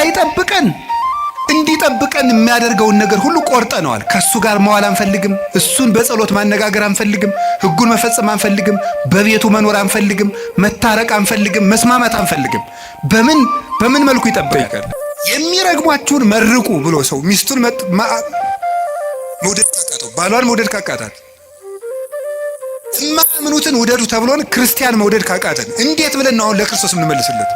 እንዳይጠብቀን እንዲጠብቀን የሚያደርገውን ነገር ሁሉ ቆርጠነዋል። ከሱ ጋር መዋል አንፈልግም። እሱን በጸሎት ማነጋገር አንፈልግም። ሕጉን መፈጸም አንፈልግም። በቤቱ መኖር አንፈልግም። መታረቅ አንፈልግም። መስማማት አንፈልግም። በምን መልኩ ይጠብቃል? የሚረግሟችሁን መርቁ ብሎ ሰው ሚስቱን መውደድ ካቃተው፣ ባሏን መውደድ ካቃታት፣ እማምኑትን ውደዱ ተብሎን ክርስቲያን መውደድ ካቃተን እንዴት ብለን ነው አሁን ለክርስቶስ የምንመልስለት?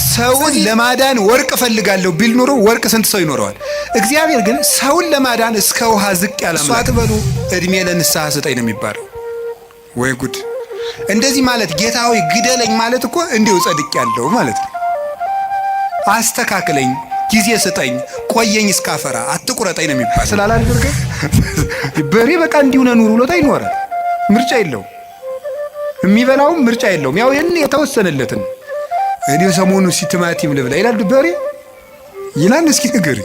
ሰውን ለማዳን ወርቅ እፈልጋለሁ ቢል ኖሮ ወርቅ ስንት ሰው ይኖረዋል? እግዚአብሔር ግን ሰውን ለማዳን እስከ ውሃ ዝቅ ያለ አምላክ። አትበሉ እድሜ ለንስሐ ስጠኝ ነው የሚባለው። ወይ ጉድ! እንደዚህ ማለት ጌታ ሆይ ግደለኝ ማለት እኮ እንዲሁ ጸድቅ ያለው ማለት ነው። አስተካክለኝ፣ ጊዜ ስጠኝ፣ ቆየኝ እስካፈራ፣ አትቁረጠኝ ነው የሚባለው። ስላላደረገ በሬ በቃ እንዲሁ ነው ኑሮ ብሎታ ይኖራል። ምርጫ የለውም። የሚበላውም ምርጫ የለውም። ያው ይሄን የተወሰነለትን እኔው ሰሞኑ ቲማቲም ልብላ ይላል በሬ ይላል። እስኪ ንገሪ፣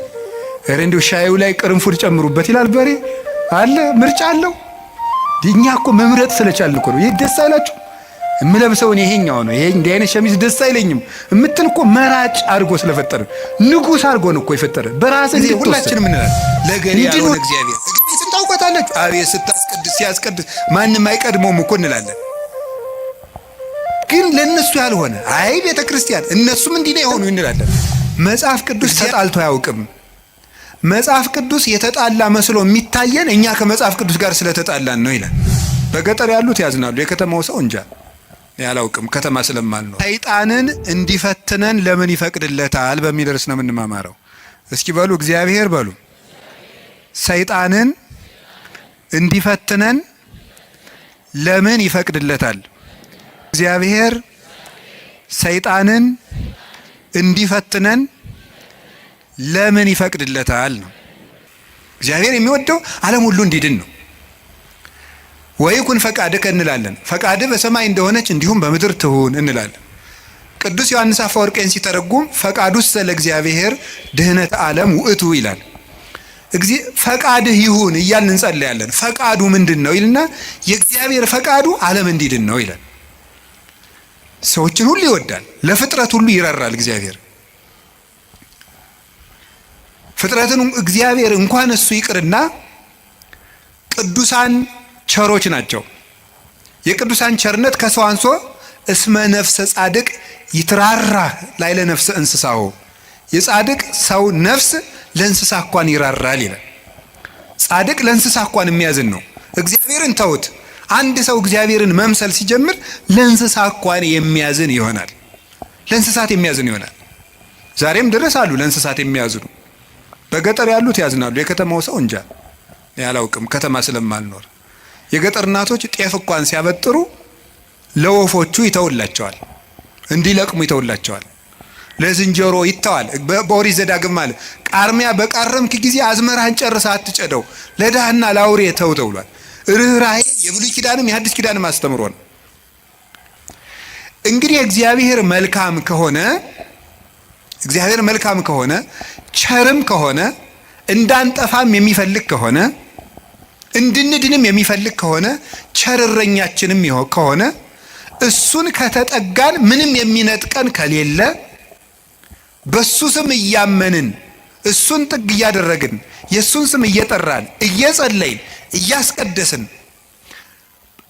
ኧረ እንደው ሻዩ ላይ ቅርንፉድ ጨምሩበት ይላል በሬ አለ። ምርጫ አለው። እኛ እኮ መምረጥ ስለቻልን እኮ ነው። ይሄ ደስ አይላችሁ? የምለብሰው እኔ ይሄኛው ነው፣ ይሄ እንዲህ አይነት ሸሚዝ ደስ አይለኝም እምትል እኮ መራጭ አድርጎ ስለፈጠረ ንጉሥ አድርጎን እኮ የፈጠረ በራስ እንዴ ሁላችንም እንላለን። ለገሌ ያለው እግዚአብሔር እግዚአብሔር ታውቃታለች። አቤት ስታስቀድስ ሲያስቀድስ ማንም አይቀድመውም እኮ እንላለን። ግን ለነሱ ያልሆነ አይ ቤተ ክርስቲያን እነሱም እንዲህ ነው የሆኑ እንላለን። መጽሐፍ ቅዱስ ተጣልቶ አያውቅም። መጽሐፍ ቅዱስ የተጣላ መስሎ የሚታየን እኛ ከመጽሐፍ ቅዱስ ጋር ስለተጣላን ነው ይላል። በገጠር ያሉት ያዝናሉ፣ የከተማው ሰው እንጃ ያላውቅም፣ ከተማ ስለማልኖር። ሰይጣንን እንዲፈትነን ለምን ይፈቅድለታል በሚል ርዕስ ነው የምንማማረው። እስኪ በሉ እግዚአብሔር በሉ። ሰይጣንን እንዲፈትነን ለምን ይፈቅድለታል? እግዚአብሔር ሰይጣንን እንዲፈትነን ለምን ይፈቅድለታል ነው። እግዚአብሔር የሚወደው ዓለም ሁሉ እንዲድን ነው። ወይኩን ፈቃድከ እንላለን። ፈቃድህ በሰማይ እንደሆነች እንዲሁም በምድር ትሁን እንላለን። ቅዱስ ዮሐንስ አፈወርቄን ሲተረጉም ፈቃዱስ ለእግዚአብሔር ድህነት ዓለም ውእቱ ይላል። ፈቃድህ ይሁን እያልን እንጸልያለን። ፈቃዱ ምንድን ነው ይልና የእግዚአብሔር ፈቃዱ ዓለም እንዲድን ነው ይላል። ሰዎችን ሁሉ ይወዳል፣ ለፍጥረት ሁሉ ይራራል። እግዚአብሔር ፍጥረትን እግዚአብሔር እንኳን እሱ ይቅርና ቅዱሳን ቸሮች ናቸው። የቅዱሳን ቸርነት ከሰው አንሶ እስመ ነፍሰ ጻድቅ ይትራራ ላይለ ነፍሰ እንስሳው፣ የጻድቅ ሰው ነፍስ ለእንስሳ እንኳን ይራራል ይላል። ጻድቅ ለእንስሳ እንኳን የሚያዝን ነው። እግዚአብሔርን ተውት። አንድ ሰው እግዚአብሔርን መምሰል ሲጀምር ለእንስሳ እንኳን የሚያዝን ይሆናል። ለእንስሳት የሚያዝን ይሆናል። ዛሬም ድረስ አሉ ለእንስሳት የሚያዝኑ። በገጠር ያሉት ያዝናሉ፣ የከተማው ሰው እንጃ ያላውቅም፣ ከተማ ስለማልኖር። የገጠር እናቶች ጤፍ እንኳን ሲያበጥሩ ለወፎቹ ይተውላቸዋል፣ እንዲለቅሙ ይተውላቸዋል። ለዝንጀሮ ይተዋል። በኦሪት ዘዳግም ማለት ቃርሚያ በቃረምክ ጊዜ አዝመራህን ጨርሰህ አትጨደው፣ ለድሃና ለአውሬ ተው ተብሏል። ርኅራኄ የብሉይ ኪዳንም የሐዲስ ኪዳንም አስተምሮ ነው። እንግዲህ እግዚአብሔር መልካም ከሆነ ቸርም ከሆነ እንዳንጠፋም የሚፈልግ ከሆነ እንድንድንም የሚፈልግ ከሆነ ቸር እረኛችንም ከሆነ እሱን ከተጠጋን ምንም የሚነጥቀን ከሌለ በሱ ስም እያመንን እሱን ጥግ እያደረግን የሱን ስም እየጠራን እየጸለይን እያስቀደስን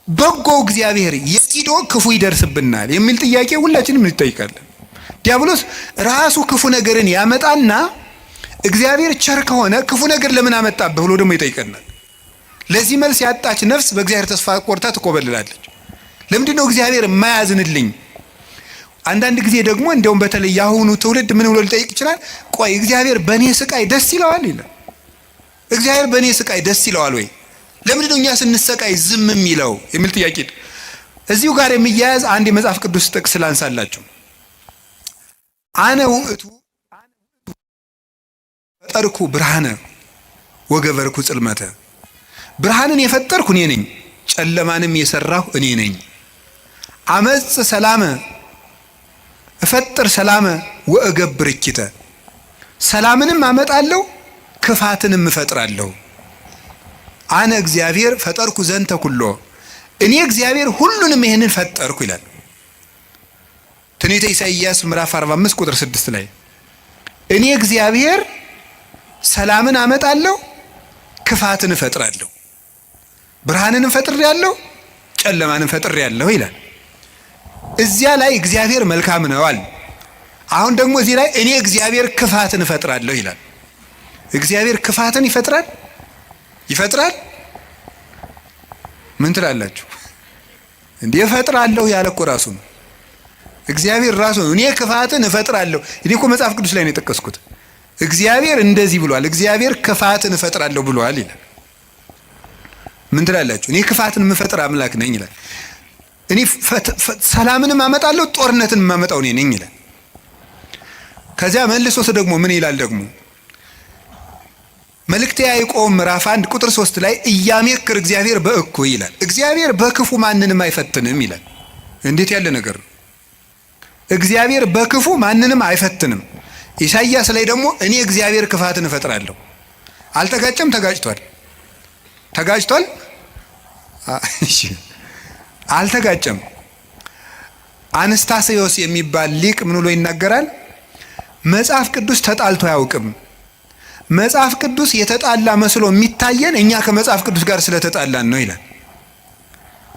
በጎ እግዚአብሔር የቲዶ ክፉ ይደርስብናል የሚል ጥያቄ ሁላችንም እንጠይቃለን። ዲያብሎስ ራሱ ክፉ ነገርን ያመጣና እግዚአብሔር ቸር ከሆነ ክፉ ነገር ለምን አመጣብህ ብሎ ደግሞ ይጠይቀናል። ለዚህ መልስ ያጣች ነፍስ በእግዚአብሔር ተስፋ ቆርታ ትቆበልላለች። ለምንድን ነው እግዚአብሔር የማያዝንልኝ? አንዳንድ ጊዜ ደግሞ እንደውም በተለይ ያሁኑ ትውልድ ምን ብሎ ሊጠይቅ ይችላል? ቆይ እግዚአብሔር በእኔ ስቃይ ደስ ይለዋል ይላል። እግዚአብሔር በእኔ ስቃይ ደስ ይለዋል ወይ? ለምንድን ነው እኛ ስንሰቃይ ዝም የሚለው የሚል ጥያቄ። እዚሁ ጋር የሚያያዝ አንድ የመጽሐፍ ቅዱስ ጥቅስ ላንሳላችሁ። አነ ውእቱ ፈጠርኩ ብርሃነ ወገበርኩ ጽልመተ። ብርሃንን የፈጠርኩ እኔ ነኝ፣ ጨለማንም የሰራሁ እኔ ነኝ። አመጽ ሰላመ እፈጥር ሰላመ ወእገብር እኪተ። ሰላምንም አመጣለሁ ክፋትንም እፈጥራለሁ። አነ እግዚአብሔር ፈጠርኩ ዘንተ ኩሎ። እኔ እግዚአብሔር ሁሉንም ይሄንን ፈጠርኩ ይላል ትንቢተ ኢሳይያስ ምዕራፍ 45 ቁጥር 6 ላይ። እኔ እግዚአብሔር ሰላምን አመጣለሁ፣ ክፋትን እፈጥራለሁ፣ ብርሃንንም ፈጥሬያለሁ፣ ጨለማንም ፈጥሬያለሁ ይላል። እዚያ ላይ እግዚአብሔር መልካም ነው አለ። አሁን ደግሞ እዚህ ላይ እኔ እግዚአብሔር ክፋትን እፈጥራለሁ ይላል። እግዚአብሔር ክፋትን ይፈጥራል? ምን ትላላችሁ? እንዴ እፈጥራለሁ ያለ እኮ ራሱ ነው። እግዚአብሔር ራሱ ነው እኔ ክፋትን እፈጥራለሁ። እኔ እኮ መጽሐፍ ቅዱስ ላይ ነው የጠቀስኩት። እግዚአብሔር እንደዚህ ብሏል፣ እግዚአብሔር ክፋትን እፈጥራለሁ ብሏል ይላል። ምን ትላላችሁ? እኔ ክፋትን የምፈጥር አምላክ ነኝ ይላል። እኔ ሰላምንም አመጣለሁ፣ ጦርነትን የማመጣው እኔ ነኝ ይላል። ከዚያ መልሶስ ደግሞ ምን ይላል? ደግሞ መልእክተ ያዕቆብ ምዕራፍ 1 ቁጥር 3 ላይ ኢያሜክር እግዚአብሔር በእኩይ ይላል። እግዚአብሔር በክፉ ማንንም አይፈትንም ይላል። እንዴት ያለ ነገር ነው! እግዚአብሔር በክፉ ማንንም አይፈትንም። ኢሳይያስ ላይ ደግሞ እኔ እግዚአብሔር ክፋትን እፈጥራለሁ። አልተጋጨም? ተጋጭቷል? እሺ አልተጋጨም። አነስታሴዎስ የሚባል ሊቅ ምን ብሎ ይናገራል? መጽሐፍ ቅዱስ ተጣልቶ አያውቅም። መጽሐፍ ቅዱስ የተጣላ መስሎ የሚታየን እኛ ከመጽሐፍ ቅዱስ ጋር ስለተጣላን ነው ይላል።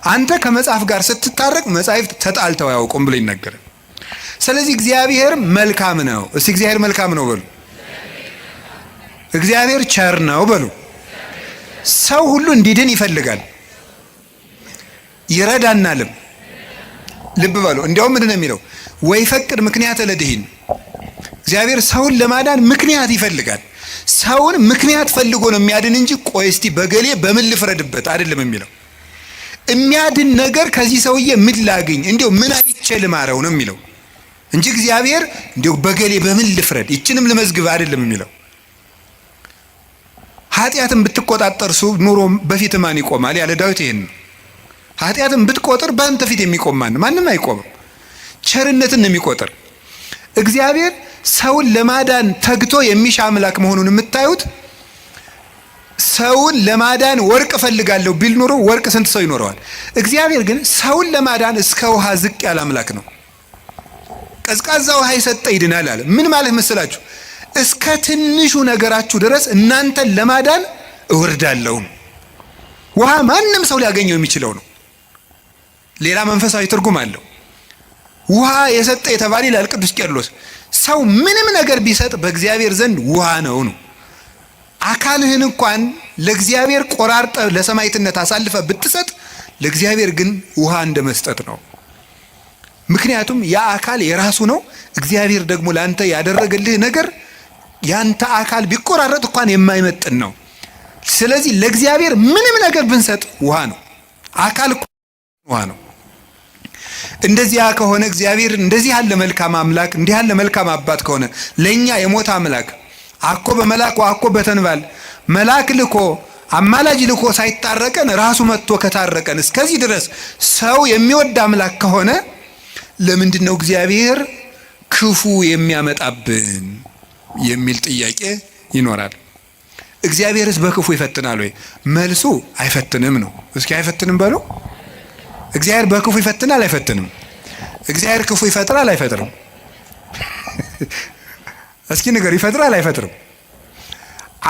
አንተ ከመጽሐፍ ጋር ስትታረቅ መጻሕፍት ተጣልተው አያውቁም ብሎ ይናገራል። ስለዚህ እግዚአብሔር መልካም ነው። እስቲ እግዚአብሔር መልካም ነው በሉ። እግዚአብሔር ቸር ነው በሉ። ሰው ሁሉ እንዲድን ይፈልጋል፣ ይረዳናልም። ልብ በሉ። እንዲያውም ምንድን ነው የሚለው? ወይ ፈቅድ ምክንያት ለድኂን። እግዚአብሔር ሰውን ለማዳን ምክንያት ይፈልጋል። ሰውን ምክንያት ፈልጎ ነው የሚያድን እንጂ ቆይ እስቲ በገሌ በምን ልፍረድበት አይደለም የሚለው። የሚያድን ነገር ከዚህ ሰውዬ ምን ላግኝ፣ እንዲያው ምን አይቼ ልማረው ነው የሚለው እንጂ እግዚአብሔር እንዲያው በገሌ በምን ልፍረድ ይችንም ልመዝግብ አይደለም የሚለው። ኃጢአትን ብትቆጣጠር ኑሮ በፊት ማን ይቆማል ያለ ዳዊት ይሄን ነው። ኃጢአትን ብትቆጥር በአንተ ፊት የሚቆም ማንም አይቆምም። ቸርነትን ነው የሚቆጥር። እግዚአብሔር ሰውን ለማዳን ተግቶ የሚሻ አምላክ መሆኑን የምታዩት ሰውን ለማዳን ወርቅ እፈልጋለሁ ቢል ኑሮ ወርቅ ስንት ሰው ይኖረዋል? እግዚአብሔር ግን ሰውን ለማዳን እስከ ውሃ ዝቅ ያለ አምላክ ነው። ቀዝቃዛ ውሃ የሰጠ ይድናል አለ። ምን ማለት መሰላችሁ? እስከ ትንሹ ነገራችሁ ድረስ እናንተን ለማዳን እወርዳለሁ። ውሃ ማንም ሰው ሊያገኘው የሚችለው ነው። ሌላ መንፈሳዊ ትርጉም አለው። ውሃ የሰጠ የተባለ ይላል ቅዱስ ቄርሎስ። ሰው ምንም ነገር ቢሰጥ በእግዚአብሔር ዘንድ ውሃ ነው። አካልህን እንኳን ለእግዚአብሔር ቆራርጠ ለሰማዕትነት አሳልፈ ብትሰጥ ለእግዚአብሔር ግን ውሃ እንደመስጠት ነው። ምክንያቱም ያ አካል የራሱ ነው። እግዚአብሔር ደግሞ ላንተ ያደረገልህ ነገር ያንተ አካል ቢቆራረጥ እንኳን የማይመጥን ነው። ስለዚህ ለእግዚአብሔር ምንም ነገር ብንሰጥ ውሃ ነው። አካል ውሃ ነው። እንደዚያ ከሆነ እግዚአብሔር እንደዚህ ያለ መልካም አምላክ እንዲህ ያለ መልካም አባት ከሆነ ለኛ የሞት አምላክ አኮ በመላክ ወአኮ በተንባል መላክ ልኮ አማላጅ ልኮ ሳይታረቀን ራሱ መጥቶ ከታረቀን እስከዚህ ድረስ ሰው የሚወድ አምላክ ከሆነ ለምንድን ነው እግዚአብሔር ክፉ የሚያመጣብን የሚል ጥያቄ ይኖራል። እግዚአብሔርስ በክፉ ይፈትናል ወይ? መልሱ አይፈትንም ነው። እስኪ አይፈትንም በሉ። እግዚአብሔር በክፉ ይፈትናል አይፈትንም? እግዚአብሔር ክፉ ይፈጥራል አይፈጥርም? እስኪ ነገር ይፈጥራል አይፈጥርም?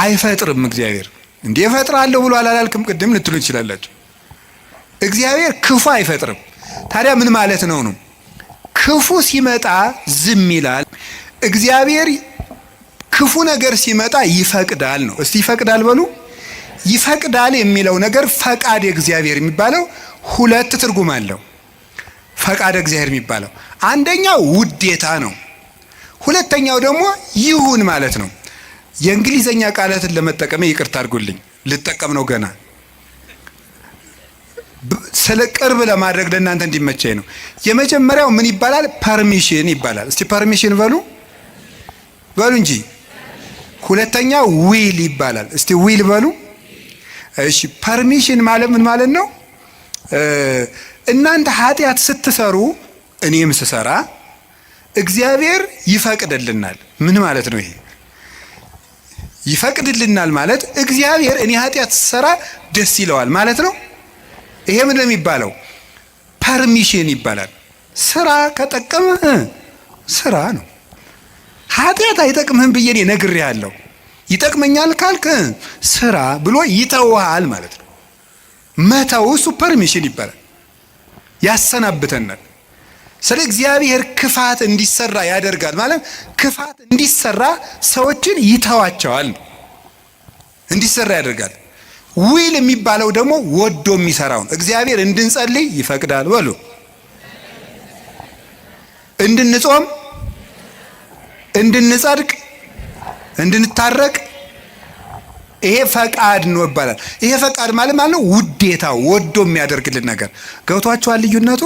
አይፈጥርም። እግዚአብሔር እንዴ እፈጥራለሁ ብሎ አላልክም ቅድም ልትሉ ትችላላችሁ። እግዚአብሔር ክፉ አይፈጥርም። ታዲያ ምን ማለት ነው? ክፉ ሲመጣ ዝም ይላል። እግዚአብሔር ክፉ ነገር ሲመጣ ይፈቅዳል ነው። እስቲ ይፈቅዳል በሉ። ይፈቅዳል የሚለው ነገር ፈቃድ እግዚአብሔር የሚባለው ሁለት ትርጉም አለው። ፈቃድ እግዚአብሔር የሚባለው አንደኛው ውዴታ ነው። ሁለተኛው ደግሞ ይሁን ማለት ነው። የእንግሊዘኛ ቃላትን ለመጠቀም ይቅርታ አድርጉልኝ፣ ልጠቀም ነው ገና ስለ ቅርብ ለማድረግ ለእናንተ እንዲመቸኝ ነው። የመጀመሪያው ምን ይባላል? ፐርሚሽን ይባላል። እስቲ ፐርሚሽን በሉ እንጂ። ሁለተኛው ዊል ይባላል። እስቲ ዊል በሉ። እሺ ፐርሚሽን ማለት ምን ማለት ነው? እናንተ ኃጢአት ስትሰሩ እኔም ስሰራ እግዚአብሔር ይፈቅድልናል። ምን ማለት ነው ይሄ? ይፈቅድልናል ማለት እግዚአብሔር እኔ ኃጢአት ስሰራ ደስ ይለዋል ማለት ነው። ይሄ ምን ነው የሚባለው? ፐርሚሽን ይባላል። ስራ ከጠቀመ ስራ ነው። ኃጢአት አይጠቅምህም ብዬ እኔ ነግሬሃለሁ፣ ይጠቅመኛል ካልክ ስራ ብሎ ይተውሃል ማለት ነው። መተው እሱ ፐርሚሽን ይባላል፣ ያሰናብተናል። ስለ እግዚአብሔር ክፋት እንዲሰራ ያደርጋል ማለት ክፋት እንዲሰራ ሰዎችን ይተዋቸዋል ነው፣ እንዲሰራ ያደርጋል። ዊል የሚባለው ደግሞ ወዶ የሚሰራው ነው። እግዚአብሔር እንድንጸልይ ይፈቅዳል በሉ፣ እንድንጾም፣ እንድንጸድቅ፣ እንድንታረቅ ይሄ ፈቃድ ነው ይባላል። ይሄ ፈቃድ ማለት ነው ውዴታው፣ ወዶ የሚያደርግልን ነገር። ገብቷችኋል? ልዩነቱ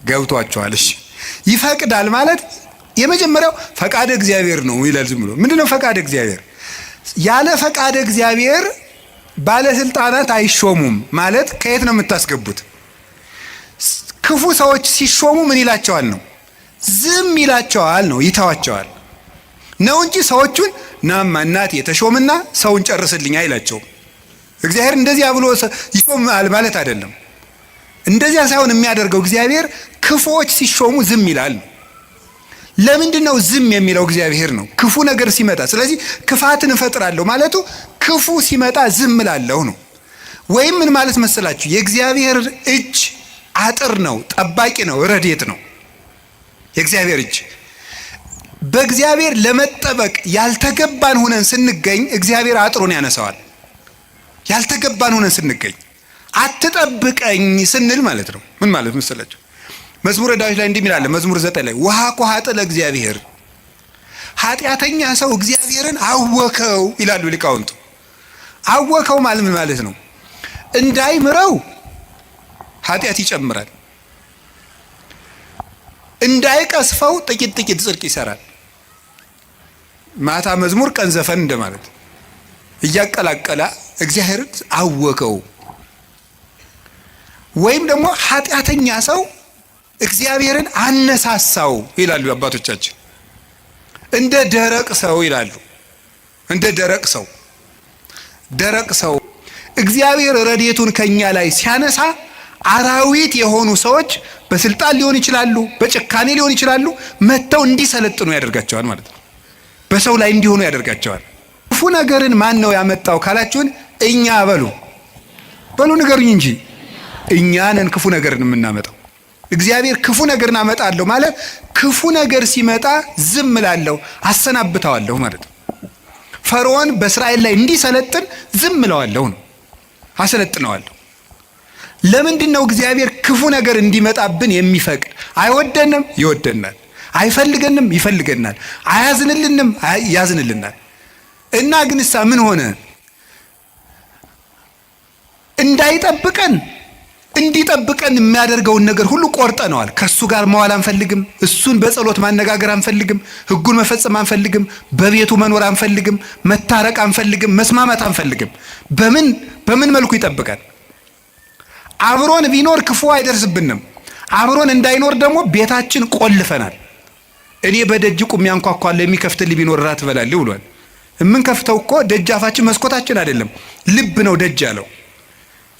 ገብቷችኋል? እሺ ይፈቅዳል ማለት የመጀመሪያው ፈቃድ እግዚአብሔር ነው ይላል። ዝም ብሎ ምንድነው ፈቃድ እግዚአብሔር? ያለ ፈቃድ እግዚአብሔር ባለስልጣናት አይሾሙም ማለት ከየት ነው የምታስገቡት? ክፉ ሰዎች ሲሾሙ ምን ይላቸዋል ነው? ዝም ይላቸዋል ነው፣ ይተዋቸዋል ነው እንጂ ሰዎቹን ናማ እናት የተሾምና ሰውን ጨርስልኝ አይላቸውም። እግዚአብሔር እንደዚያ ብሎ ይሾማል ማለት አይደለም። እንደዚያ ሳይሆን የሚያደርገው እግዚአብሔር ክፉዎች ሲሾሙ ዝም ይላል ነው። ለምንድን ነው ዝም የሚለው? እግዚአብሔር ነው ክፉ ነገር ሲመጣ። ስለዚህ ክፋትን እፈጥራለሁ ማለቱ ክፉ ሲመጣ ዝም እላለሁ ነው። ወይም ምን ማለት መሰላችሁ? የእግዚአብሔር እጅ አጥር ነው፣ ጠባቂ ነው፣ ረድኤት ነው። የእግዚአብሔር እጅ በእግዚአብሔር ለመጠበቅ ያልተገባን ሆነን ስንገኝ እግዚአብሔር አጥሩን ያነሳዋል። ያልተገባን ሆነን ስንገኝ አትጠብቀኝ ስንል ማለት ነው። ምን ማለት መሰላችሁ? መዝሙረ ዳዊት ላይ እንዲህ ይላል፣ መዝሙር 9 ላይ ውሃ ኮሃጥ ለእግዚአብሔር፣ ኃጢአተኛ ሰው እግዚአብሔርን አወከው ይላሉ ሊቃውንቱ። አወከው ማለት ምን ማለት ነው? እንዳይምረው ኃጢአት ይጨምራል፣ እንዳይቀስፈው ጥቂት ጥቂት ጽድቅ ይሰራል። ማታ መዝሙር ቀን ዘፈን እንደማለት እያቀላቀላ እግዚአብሔርን አወከው። ወይም ደግሞ ኃጢአተኛ ሰው እግዚአብሔርን አነሳሳው ይላሉ አባቶቻችን። እንደ ደረቅ ሰው ይላሉ። እንደ ደረቅ ሰው ደረቅ ሰው እግዚአብሔር ረድኤቱን ከኛ ላይ ሲያነሳ አራዊት የሆኑ ሰዎች በስልጣን ሊሆን ይችላሉ፣ በጭካኔ ሊሆን ይችላሉ፣ መተው እንዲሰለጥኑ ያደርጋቸዋል ማለት ነው። በሰው ላይ እንዲሆኑ ያደርጋቸዋል። ክፉ ነገርን ማን ነው ያመጣው ካላችሁን፣ እኛ በሉ ንገሩኝ እንጂ እኛ ነን ክፉ ነገርን የምናመጣው። እግዚአብሔር ክፉ ነገርን አመጣለሁ ማለት ክፉ ነገር ሲመጣ ዝም እላለሁ፣ አሰናብተዋለሁ ማለት ነው። ፈርዖን በእስራኤል ላይ እንዲሰለጥን ዝም እለዋለሁ ነው፣ አሰለጥነዋለሁ። ለምንድን ነው እግዚአብሔር ክፉ ነገር እንዲመጣብን የሚፈቅድ? አይወደንም፣ ይወደናል። አይፈልገንም፣ ይፈልገናል። አያዝንልንም፣ ያዝንልናል። እና ግንሳ ምን ሆነ? እንዳይጠብቀን እንዲጠብቀን የሚያደርገውን ነገር ሁሉ ቆርጠነዋል። ከሱ ጋር መዋል አንፈልግም። እሱን በጸሎት ማነጋገር አንፈልግም። ሕጉን መፈጸም አንፈልግም። በቤቱ መኖር አንፈልግም። መታረቅ አንፈልግም። መስማማት አንፈልግም። በምን መልኩ ይጠብቃል? አብሮን ቢኖር ክፉ አይደርስብንም። አብሮን እንዳይኖር ደግሞ ቤታችን ቆልፈናል። እኔ በደጅ ቁሜ አንኳኳለሁ፣ የሚከፍትልኝ ቢኖር ራት እበላለሁ ብሏል። የምንከፍተው እኮ ደጃፋችን መስኮታችን አይደለም፣ ልብ ነው ደጅ ያለው።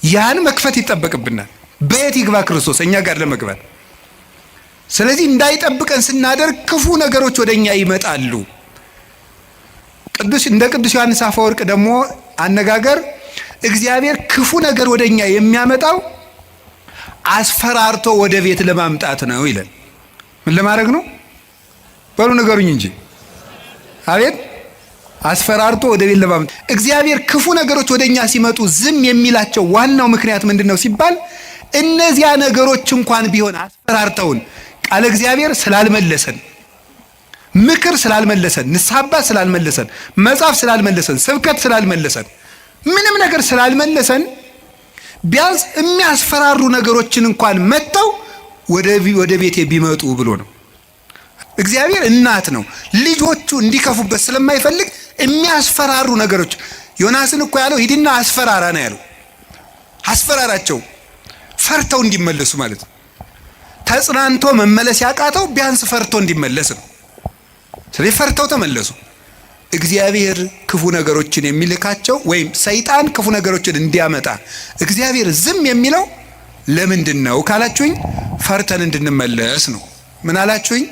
ያን መክፈት ይጠበቅብናል። በየት ይግባ ክርስቶስ እኛ ጋር ለመግባት? ስለዚህ እንዳይጠብቀን ስናደርግ ክፉ ነገሮች ወደኛ ይመጣሉ። እንደ ቅዱስ ዮሐንስ አፈወርቅ ደግሞ አነጋገር እግዚአብሔር ክፉ ነገር ወደኛ የሚያመጣው አስፈራርቶ ወደ ቤት ለማምጣት ነው ይላል። ምን ለማድረግ ነው? በሉ ንገሩኝ እንጂ። አቤት አስፈራርቶ ወደ ቤት ለማምጣት። እግዚአብሔር ክፉ ነገሮች ወደኛ ሲመጡ ዝም የሚላቸው ዋናው ምክንያት ምንድነው ሲባል እነዚያ ነገሮች እንኳን ቢሆን አስፈራርተውን ቃለ እግዚአብሔር ስላልመለሰን፣ ምክር ስላልመለሰን፣ ንስሐ አባት ስላልመለሰን፣ መጽሐፍ ስላልመለሰን፣ ስብከት ስላልመለሰን፣ ምንም ነገር ስላልመለሰን ቢያንስ የሚያስፈራሩ ነገሮችን እንኳን መጥተው ወደ ቤቴ ቢመጡ ብሎ ነው። እግዚአብሔር እናት ነው። ልጆቹ እንዲከፉበት ስለማይፈልግ የሚያስፈራሩ ነገሮች፣ ዮናስን እኮ ያለው ሂድና አስፈራራ ነው ያለው። አስፈራራቸው ፈርተው እንዲመለሱ ማለት ነው። ተጽናንቶ መመለስ ያቃተው ቢያንስ ፈርቶ እንዲመለስ ነው። ስለዚህ ፈርተው ተመለሱ። እግዚአብሔር ክፉ ነገሮችን የሚልካቸው ወይም ሰይጣን ክፉ ነገሮችን እንዲያመጣ እግዚአብሔር ዝም የሚለው ለምንድን ነው ካላችሁኝ፣ ፈርተን እንድንመለስ ነው። ምን አላችሁኝ?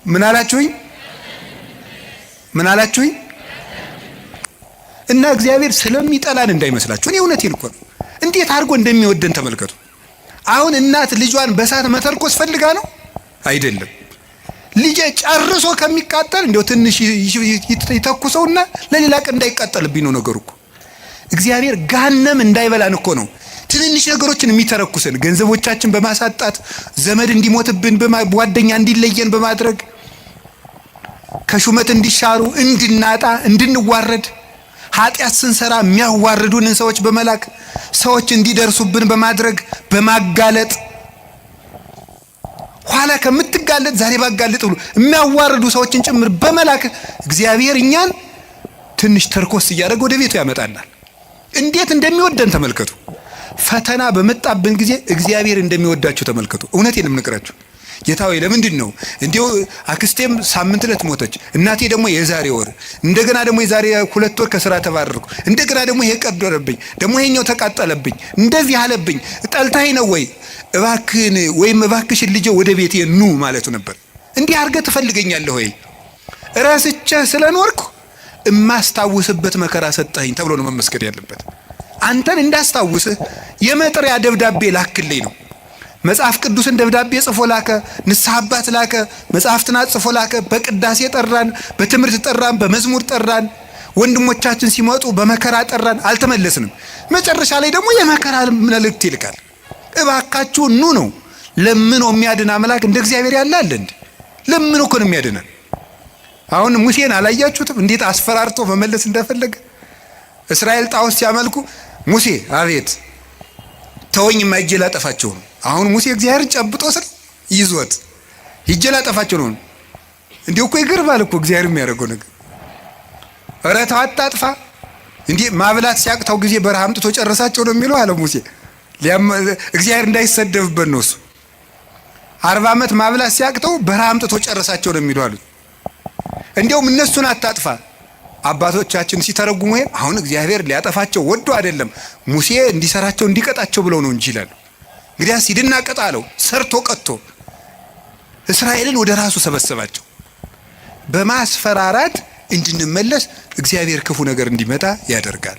ምን አላችሁኝ? ምን አላችሁኝ? እና እግዚአብሔር ስለሚጠላን እንዳይመስላችሁ። እኔ እውነቴን እኮ ነው። እንዴት አድርጎ እንደሚወደን ተመልከቱ። አሁን እናት ልጇን በሳት መተርኮስ ፈልጋ ነው አይደለም። ልጄ ጨርሶ ከሚቃጠል እንደው ትንሽ ይተኩሰውና ለሌላ ቀን እንዳይቃጠልብኝ ነው ነገሩ እኮ። እግዚአብሔር ገሃነም እንዳይበላን እኮ ነው ትንንሽ ነገሮችን የሚተረኩሰን፣ ገንዘቦቻችን በማሳጣት ዘመድ እንዲሞትብን፣ ጓደኛ እንዲለየን በማድረግ ከሹመት እንዲሻሩ፣ እንድናጣ፣ እንድንዋረድ፣ ኃጢአት ስንሰራ የሚያዋርዱንን ሰዎች በመላክ ሰዎች እንዲደርሱብን በማድረግ በማጋለጥ ኋላ ከምትጋለጥ ዛሬ ባጋለጥ ብሎ የሚያዋርዱ ሰዎችን ጭምር በመላክ እግዚአብሔር እኛን ትንሽ ተርኮስ እያደረገ ወደ ቤቱ ያመጣናል። እንዴት እንደሚወደን ተመልከቱ። ፈተና በመጣብን ጊዜ እግዚአብሔር እንደሚወዳችሁ ተመልከቱ። እውነቴን የምነግራችሁ ጌታ ሆይ ለምንድን ነው እንዲሁ አክስቴም ሳምንት ዕለት ሞተች፣ እናቴ ደግሞ የዛሬ ወር፣ እንደገና ደግሞ የዛሬ 2 ወር ከስራ ተባረርኩ፣ እንደገና ደግሞ ይሄ ቀደረብኝ፣ ደግሞ ይሄኛው ተቃጠለብኝ፣ እንደዚህ አለብኝ፣ ጠልታይ ነው ወይ እባክህን ወይም እባክሽን ልጄ ወደ ቤቴ ኑ ማለቱ ነበር። እንዲህ አድርገህ ትፈልገኛለህ ወይ? ረስቼህ ስለኖርኩ እማስታውስበት መከራ ሰጠኸኝ ተብሎ ነው መመስገን ያለበት። አንተን እንዳስታውስህ የመጥሪያ ደብዳቤ ላክልኝ ነው። መጽሐፍ ቅዱስን ደብዳቤ ጽፎ ላከ፣ ንስሐ አባት ላከ፣ መጽሐፍትን ጽፎ ላከ፣ በቅዳሴ ጠራን፣ በትምህርት ጠራን፣ በመዝሙር ጠራን፣ ወንድሞቻችን ሲመጡ በመከራ ጠራን፣ አልተመለስንም። መጨረሻ ላይ ደግሞ የመከራ መልእክት ይልካል። እባካችሁ ኑ ነው። ለምኖ የሚያድን አምላክ እንደ እግዚአብሔር ያለ አለ እንዴ? ለምኖ እኮ ነው የሚያድነን። አሁን ሙሴን አላያችሁትም? እንዴት አስፈራርቶ መመለስ እንደፈለገ። እስራኤል ጣዖት ሲያመልኩ ሙሴ አቤት ተወኝ ማይጄ ላጠፋቸው ነው። አሁን ሙሴ እግዚአብሔርን ጨብጦ ስር ይዞት ሂጄ ላጠፋቸው ነው። እንዴ እኮ ይገርማል እኮ እግዚአብሔር የሚያደርገው ነገር። ኧረ ተው አታጥፋ። እንዴ ማብላት ሲያቅተው ጊዜ በረሃ አምጥቶ ጨረሳቸው ነው የሚለው አለ ሙሴ። እግዚአብሔር እንዳይሰደብበት ነው እሱ። 40 ዓመት ማብላት ሲያቅተው በረሃ አምጥቶ ጨረሳቸው ነው የሚለው አሉት። እንዲያውም እነሱን አታጥፋ አባቶቻችን ሲተረጉሙ አሁን እግዚአብሔር ሊያጠፋቸው ወዶ አይደለም ሙሴ እንዲሰራቸው እንዲቀጣቸው ብለው ነው እንጂ ይላሉ። እንግዲያስ ሂድና ቅጣ አለው። ሰርቶ ቀጥቶ እስራኤልን ወደ ራሱ ሰበሰባቸው። በማስፈራራት እንድንመለስ እግዚአብሔር ክፉ ነገር እንዲመጣ ያደርጋል።